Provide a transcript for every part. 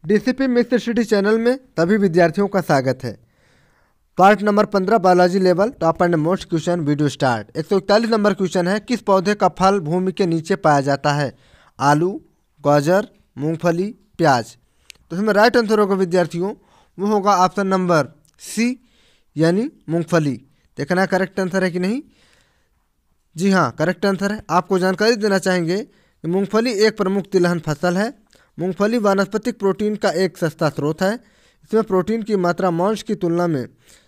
DCP mix city channel में सभी विद्यार्थियों का स्वागत है। Part number 15 biology level top and most question video start. 141 number question है, किस पौधे का फल भूमि के नीचे पाया जाता है? आलू, गाजर, मूंगफली, प्याज। तो इसमें राइट आंसर होगा विद्यार्थियों, वो होगा ऑप्शन नंबर सी यानी मूंगफली। देखना करेक्ट आंसर है कि नहीं। जी हाँ, करेक्ट आंसर है। आपको जानकारी देना चाहेंगे कि मूंगफली एक प्रमुख तिलहन फसल है। मूंगफली वानस्पतिक प्रोटीन का एक सस्ता स्रोत है। इसमें प्रोटीन की मात्रा मांस की तुलना में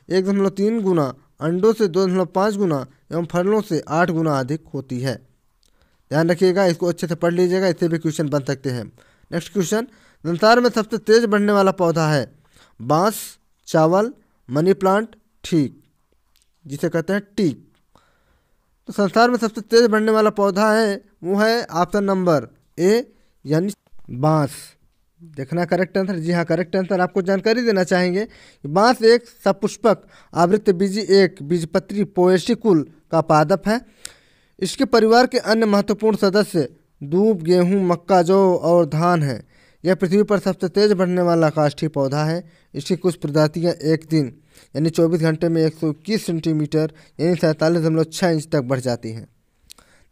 1.3 गुना, अंडों से 2.5 गुना एवं फलों से 8 गुना अधिक होती है। ध्यान रखिएगा, इसको अच्छे से पढ़ लीजिएगा, इससे भी क्वेश्चन बन सकते हैं। नेक्स्ट क्वेश्चन, संसार में सबसे तेज बढ़ने वाला पौधा है? बांस, चावल, मनी प्लांट, ठीक, जिसे कहते हैं टीक। तो संसार में सबसे तेज बढ़ने वाला पौधा है वो है ऑप्शन नंबर ए यानी बांस। देखना करेक्ट आंसर। जी हाँ, करेक्ट आंसर। आपको जानकारी देना चाहेंगे कि बांस एक सपुष्पक आवृतबीजी एक बीजपत्री पोएसी कुल का पादप है। इसके परिवार के अन्य महत्वपूर्ण सदस्य दूब, गेहूं, मक्का, जौ और धान है। यह पृथ्वी पर सबसे तेज बढ़ने वाला काष्ठीय पौधा है। इसकी कुछ प्रजातियां एक दिन यानी 24 घंटे में 121 सेंटीमीटर यानी 47.6 इंच तक बढ़ जाती हैं।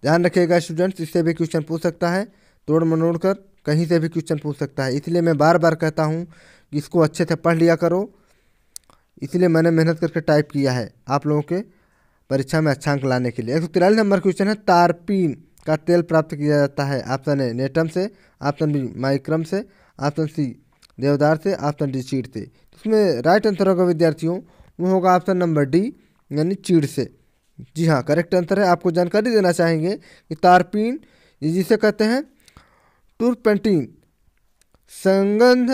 ध्यान रखिएगा स्टूडेंट्स, इससे भी क्वेश्चन पूछ सकता है, तोड़ मरोड़ कर कहीं से भी क्वेश्चन पूछ सकता है। इसलिए मैं बार बार कहता हूँ कि इसको अच्छे से पढ़ लिया करो। इसलिए मैंने मेहनत करके टाइप किया है आप लोगों के परीक्षा में अच्छा अंक लाने के लिए। 143 नंबर क्वेश्चन है, तारपीन का तेल प्राप्त किया जाता है? ऑप्शन ए नेटम से, ऑप्शन बी माइक्रम से, ऑप्शन सी देवदार से, ऑप्शन डी चीड़ से। इसमें राइट आंसर होगा विद्यार्थियों, वो होगा ऑप्शन नंबर डी यानी चीड़ से। जी हाँ, करेक्ट आंसर है। आपको जानकारी देना चाहेंगे कि तारपीन जिसे कहते हैं टूरपेंटीन संगंध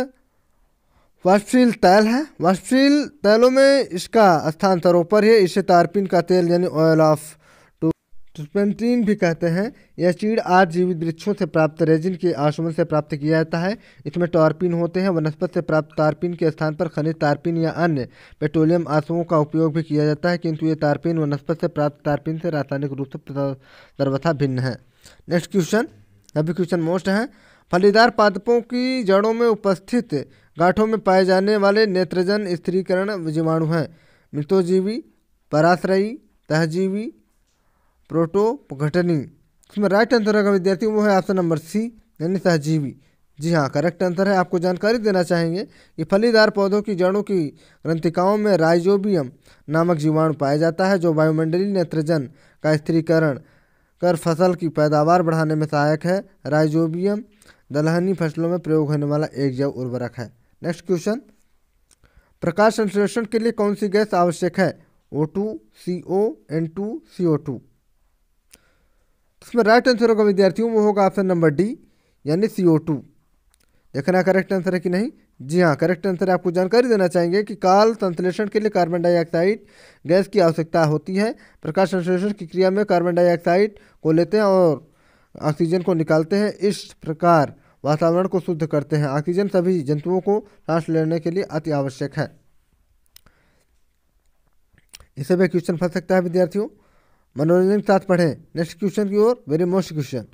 वाष्पशील तैल है। वाष्पशील तैलों में इसका स्थान सर्वोपर है। इसे तारपीन का तेल यानी ऑयल ऑफ टूरपेंटीन भी कहते हैं। यह चीड़ आज जीवित वृक्षों से प्राप्त रेजिन के आशुमन से प्राप्त किया जाता है। इसमें टारपीन होते हैं। वनस्पति से प्राप्त तारपीन के स्थान पर खनिज तारपीन या अन्य पेट्रोलियम आसुओं का उपयोग भी किया जाता है, किंतु ये तारपीन वनस्पति से प्राप्त तारपीन से रासायनिक रूप से सर्वथा भिन्न है। नेक्स्ट क्वेश्चन, अभी क्वेश्चन मोस्ट है, फलीदार पादपों की जड़ों में उपस्थित गांठों में पाए जाने वाले नेत्रजन स्थिरीकरण जीवाणु हैं? मृतोजीवी, पराश्रयी, तहजीवी, प्रोटोपघटनी। इसमें राइट आंसर होगा विद्यार्थियों, वो है ऑप्शन नंबर सी यानी सहजीवी। जी हाँ, करेक्ट आंसर है। आपको जानकारी देना चाहेंगे कि फलीदार पौधों की जड़ों की ग्रंथिकाओं में राइजोबियम नामक जीवाणु पाया जाता है, जो वायुमंडलीय नेत्रजन का स्थिरीकरण कर फसल की पैदावार बढ़ाने में सहायक है। राइजोबियम दलहनी फसलों में प्रयोग होने वाला एक जैव उर्वरक है। नेक्स्ट क्वेश्चन, प्रकाश संश्लेषण के लिए कौन सी गैस आवश्यक है? O2, CO, N2, CO2। इसमें राइट आंसर होगा विद्यार्थियों, वो होगा ऑप्शन नंबर डी यानी CO2। देखना करेक्ट आंसर है कि नहीं। जी हाँ, करेक्ट आंसर है। आपको जानकारी देना चाहेंगे कि काल संश्लेषण के लिए कार्बन डाइऑक्साइड गैस की आवश्यकता होती है। प्रकाश संश्लेषण की क्रिया में कार्बन डाइऑक्साइड को लेते हैं और ऑक्सीजन को निकालते हैं। इस प्रकार वातावरण को शुद्ध करते हैं। ऑक्सीजन सभी जंतुओं को सांस लेने के लिए अति आवश्यक है। इससे भी क्वेश्चन फंस सकता है विद्यार्थियों, मनोरंजन के साथ पढ़ें। नेक्स्ट क्वेश्चन की ओर, वेरी मोस्ट क्वेश्चन,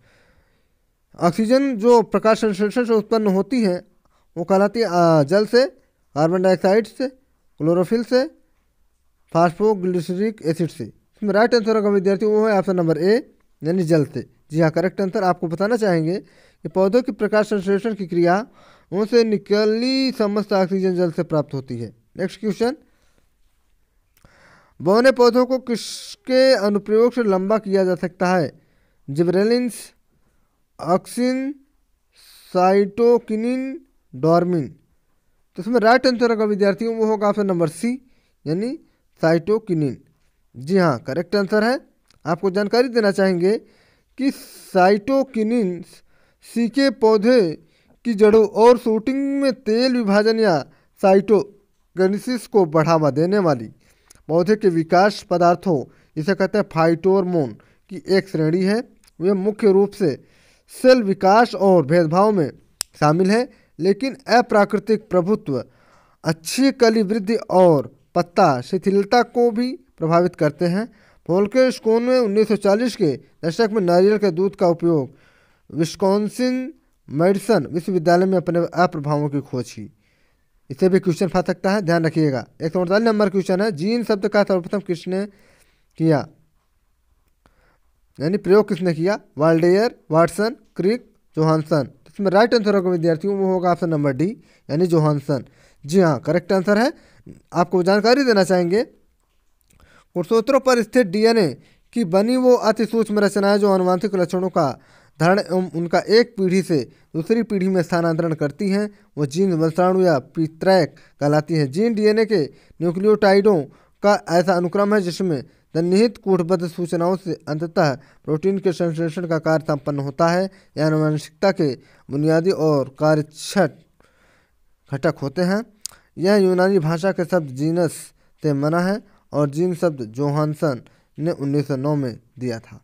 ऑक्सीजन जो प्रकाश संश्लेषण से उत्पन्न होती है वो कहलाती है जल से, कार्बन डाइऑक्साइड से, क्लोरोफिल से, फास्फोग्लिसरिक एसिड से। इसमें राइट आंसर होगा विद्यार्थियों, वो है ऑप्शन नंबर ए यानी जल से। जी हाँ, करेक्ट आंसर। आपको बताना चाहेंगे कि पौधों की प्रकाश संश्लेषण की क्रिया उनसे निकली समस्त ऑक्सीजन जल से प्राप्त होती है। नेक्स्ट क्वेश्चन, बौने पौधों को किसके अनुप्रयोग से लंबा किया जा सकता है? Gibberellins, auxin, cytokinin, dormin. तो इसमें राइट आंसर होगा विद्यार्थियों, वो होगा ऑप्शन नंबर सी यानी साइटोकिनिन। जी हाँ, करेक्ट आंसर है। आपको जानकारी देना चाहेंगे कि साइटोकिनिन सीके पौधे की जड़ों और शूटिंग में तेल विभाजन या साइटोगेनेसिस को बढ़ावा देने वाली पौधे के विकास पदार्थों जिसे कहते हैं फाइटोहॉर्मोन की एक श्रेणी है। वे मुख्य रूप से सेल विकास और भेदभाव में शामिल है, लेकिन अप्राकृतिक प्रभुत्व अच्छी कली वृद्धि और पत्ता शिथिलता को भी प्रभावित करते हैं। फोल्के स्कोन में 1940 के दशक में नारियल के दूध का उपयोग विस्कॉन्सिन, मेडिसन विश्वविद्यालय में अपने अप्रभावों की खोज की। इसे भी क्वेश्चन फंस सकता है, ध्यान रखिएगा। 148 नंबर क्वेश्चन है, जीन शब्द का सर्वप्रथम किसने किया, यानी प्रयोग किसने किया? वाल्डेयर, वाटसन, क्रिक, जोहानसन। इसमें राइट आंसर होगा विद्यार्थियों, वो होगा ऑप्शन नंबर डी, यानी जोहानसन। जी हाँ, करेक्ट आंसर है। आपको जानकारी देना चाहेंगे, कोषोत्तरों पर स्थित डीएनए की बनी वो अति सूक्ष्म रचनाएं जो आनुवंशिक लक्षणों का धारण एवं उनका एक पीढ़ी से दूसरी पीढ़ी में स्थानांतरण करती हैं, वो जीन वंशाणु या पित्रैक कहलाती हैं। जीन डीएनए के न्यूक्लियोटाइडों का ऐसा अनुक्रम है जिसमें सन्निहित कूटबद्ध सूचनाओं से अंततः प्रोटीन के संश्लेषण का कार्य संपन्न होता है। यह आनुवंशिकता के बुनियादी और कार्यक्षट घटक होते हैं। यह यूनानी भाषा के शब्द जीनस से बना है और जीन शब्द जोहानसन ने 1909 में दिया था।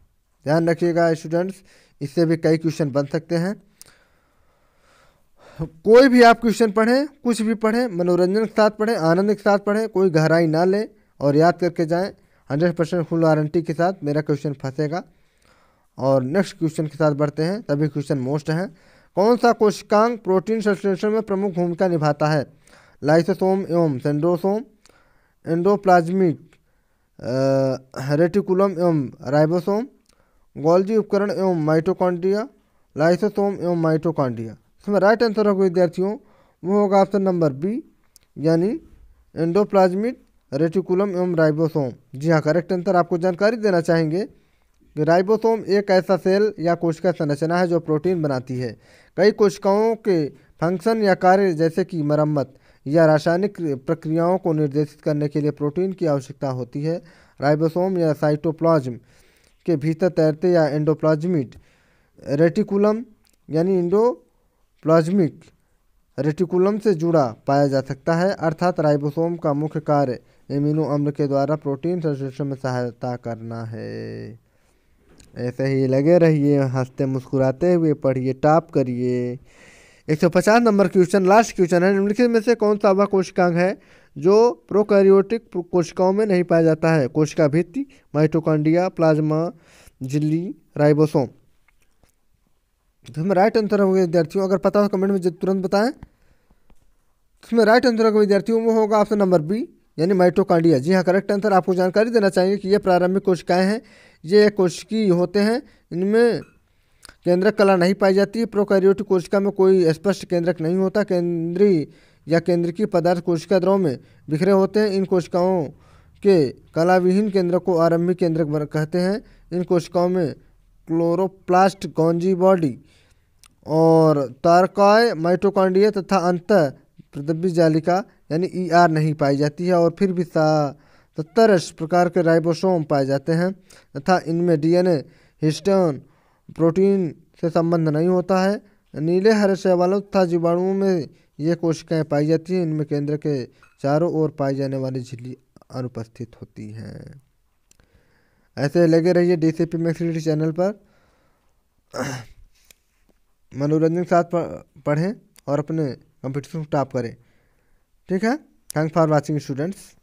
ध्यान रखिएगा स्टूडेंट्स, इससे भी कई क्वेश्चन बन सकते हैं। कोई भी आप क्वेश्चन पढ़ें, कुछ भी पढ़ें, मनोरंजन के साथ पढ़ें, आनंद के साथ पढ़ें, कोई गहराई ना लें और याद करके जाएं। 100% फुल वारंटी के साथ मेरा क्वेश्चन फंसेगा। और नेक्स्ट क्वेश्चन के साथ बढ़ते हैं, सभी क्वेश्चन मोस्ट हैं। कौन सा कोशिकांग प्रोटीन संश्लेषण में प्रमुख भूमिका निभाता है? लाइसोसोम एवं सेंट्रोसोम, एंडोप्लाज्मिक रेटिकुलम एवं राइबोसोम, गोल्जी उपकरण एवं माइटोकॉन्ड्रिया, लाइसोसोम एवं माइटोकॉन्ड्रिया। इसमें राइट आंसर होगा विद्यार्थियों, वो होगा ऑप्शन नंबर बी, यानी एंडोप्लाज्मिक रेटिकुलम एवं राइबोसोम। जी हाँ, करेक्ट आंसर। आपको जानकारी देना चाहेंगे कि राइबोसोम एक ऐसा सेल या कोशिका संरचना है जो प्रोटीन बनाती है। कई कोशिकाओं के फंक्शन या कार्य जैसे कि मरम्मत या रासायनिक प्रक्रियाओं को निर्देशित करने के लिए प्रोटीन की आवश्यकता होती है। राइबोसोम या साइटोप्लाज्म के भीतर तैरते या एंडोप्लाज्मिक रेटिकुलम यानी एंडोप्लाज्मिक रेटिकुलम से जुड़ा पाया जा सकता है। अर्थात राइबोसोम का मुख्य कार्य एमिनो अम्ल के द्वारा प्रोटीन संश्लेषण में सहायता करना है। ऐसे ही लगे रहिए, हंसते मुस्कुराते हुए पढ़िए, टॉप करिए। 150 नंबर क्वेश्चन, लास्ट क्वेश्चन है। निम्नलिखित में से कौन सा वह कोशिकांग है जो प्रोकैरियोटिक कोशिकाओं में नहीं पाया जाता है? कोशिका भित्ति, माइटोकॉन्ड्रिया, प्लाज्मा झिल्ली, राइबोसोम। इसमें राइट आंसर होगा विद्यार्थियों, अगर पता हो कमेंट में तुरंत बताएं। इसमें राइट आंसर होगा विद्यार्थियों, वो होगा ऑप्शन नंबर बी, यानी माइटोकॉन्ड्रिया। जी हाँ, करेक्ट आंसर। आपको जानकारी देना चाहिए कि ये प्रारंभिक कोशिकाएं हैं, ये कोशिकीय होते हैं, इनमें केंद्रक कला नहीं पाई जाती है। प्रोकैरियोटिक कोशिका में कोई स्पष्ट केंद्रक नहीं होता। केंद्रीय या केंद्रकीय पदार्थ कोशिका द्रव में बिखरे होते हैं। इन कोशिकाओं के कलाविहीन केंद्रक को आरंभिक केंद्रक कहते हैं। इन कोशिकाओं में क्लोरोप्लास्ट, गोल्जी बॉडी और तारकाय, माइटोकॉन्ड्रिया तथा अंतः प्रदब्बी जालिका यानी ER नहीं पाई जाती है। और फिर भी 70 प्रकार के राइबोसोम पाए जाते हैं तथा इनमें DNA, हिस्टोन, प्रोटीन से संबंध नहीं होता है। नीले हरे शैवालों तथा जीवाणुओं में ये कोशिकाएं पाई जाती हैं। इनमें केंद्र के चारों ओर पाई जाने वाली झिल्ली अनुपस्थित होती हैं। ऐसे लगे रहिए DCP मैक्स चैनल पर, मनोरंजन के साथ पढ़ें और अपने कंपटीशन को टॉप करें। ठीक है, थैंक्स फॉर वाचिंग स्टूडेंट्स।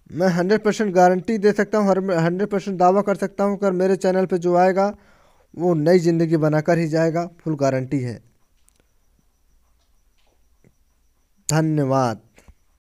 मैं 100% गारंटी दे सकता हूँ, 100% दावा कर सकता हूँ, अगर मेरे चैनल पे जो आएगा वो नई ज़िंदगी बनाकर ही जाएगा, फुल गारंटी है। धन्यवाद।